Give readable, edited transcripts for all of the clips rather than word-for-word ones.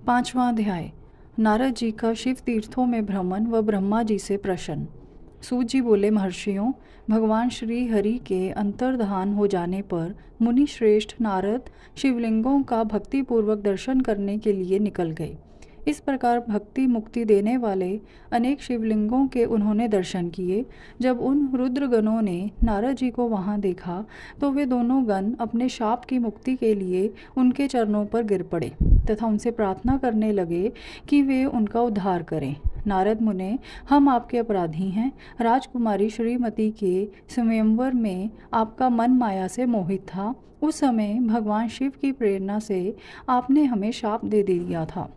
5वां अध्याय। नारद जी का शिव तीर्थों में भ्रमण व ब्रह्मा जी से प्रश्न। सूत जी बोले, महर्षियों, भगवान श्री हरि के अंतर्धान हो जाने पर मुनि श्रेष्ठ नारद शिवलिंगों का भक्तिपूर्वक दर्शन करने के लिए निकल गए। इस प्रकार भक्ति मुक्ति देने वाले अनेक शिवलिंगों के उन्होंने दर्शन किए। जब उन रुद्रगणों ने नारद जी को वहां देखा तो वे दोनों गण अपने शाप की मुक्ति के लिए उनके चरणों पर गिर पड़े तथा उनसे प्रार्थना करने लगे कि वे उनका उद्धार करें। नारद मुने, हम आपके अपराधी हैं। राजकुमारी श्रीमती के स्वयंवर में आपका मन माया से मोहित था। उस समय भगवान शिव की प्रेरणा से आपने हमें शाप दे दिया था।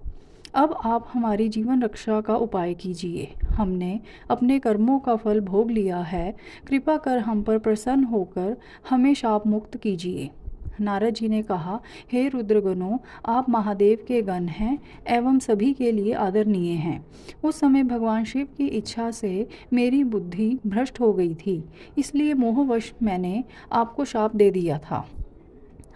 अब आप हमारी जीवन रक्षा का उपाय कीजिए। हमने अपने कर्मों का फल भोग लिया है। कृपा कर हम पर प्रसन्न होकर हमें शाप मुक्त कीजिए। नारद जी ने कहा, हे रुद्रगणों, आप महादेव के गण हैं एवं सभी के लिए आदरणीय हैं। उस समय भगवान शिव की इच्छा से मेरी बुद्धि भ्रष्ट हो गई थी, इसलिए मोहवश मैंने आपको शाप दे दिया था।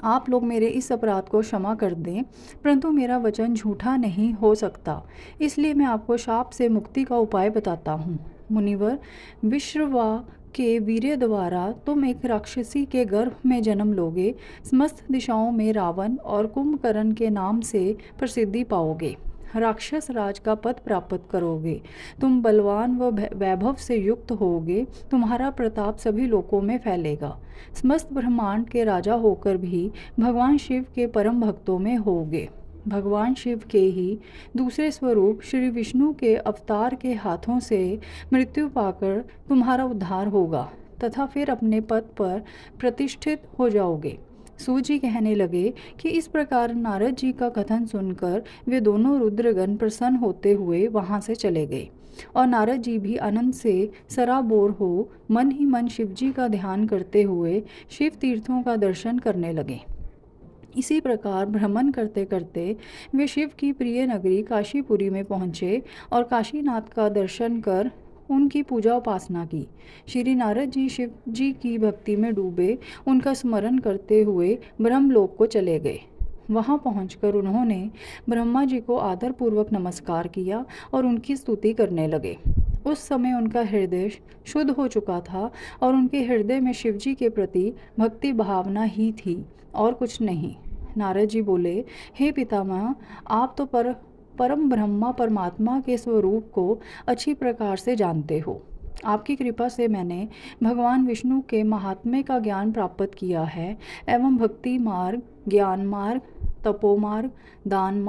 आप लोग मेरे इस अपराध को क्षमा कर दें, परंतु मेरा वचन झूठा नहीं हो सकता, इसलिए मैं आपको शाप से मुक्ति का उपाय बताता हूँ। मुनिवर, विश्रवा के वीर्य द्वारा तुम एक राक्षसी के गर्भ में जन्म लोगे। समस्त दिशाओं में रावण और कुंभकर्ण के नाम से प्रसिद्धि पाओगे। राक्षस राज का पद प्राप्त करोगे। तुम बलवान व वैभव से युक्त होगे। तुम्हारा प्रताप सभी लोकों में फैलेगा। समस्त ब्रह्मांड के राजा होकर भी भगवान शिव के परम भक्तों में होगे। भगवान शिव के ही दूसरे स्वरूप श्री विष्णु के अवतार के हाथों से मृत्यु पाकर तुम्हारा उद्धार होगा तथा फिर अपने पद पर प्रतिष्ठित हो जाओगे। सूत जी कहने लगे कि इस प्रकार नारद जी का कथन सुनकर वे दोनों रुद्रगण प्रसन्न होते हुए वहां से चले गए और नारद जी भी आनंद से सराबोर हो मन ही मन शिव जी का ध्यान करते हुए शिव तीर्थों का दर्शन करने लगे। इसी प्रकार भ्रमण करते करते वे शिव की प्रिय नगरी काशीपुरी में पहुँचे और काशीनाथ का दर्शन कर उनकी पूजा उपासना की। श्री नारद जी शिव जी की भक्ति में डूबे उनका स्मरण करते हुए ब्रह्मलोक को चले गए। वहां पहुंचकर उन्होंने ब्रह्मा जी को आदरपूर्वक नमस्कार किया और उनकी स्तुति करने लगे। उस समय उनका हृदय शुद्ध हो चुका था और उनके हृदय में शिवजी के प्रति भक्ति भावना ही थी और कुछ नहीं। नारद जी बोले, हे पितामह, आप तो परम ब्रह्मा परमात्मा के स्वरूप को अच्छी प्रकार से जानते हो। आपकी कृपा से मैंने भगवान विष्णु के महात्म्य का ज्ञान प्राप्त किया है एवं भक्ति मार्ग, ज्ञान मार्ग, तपो मार्ग, दान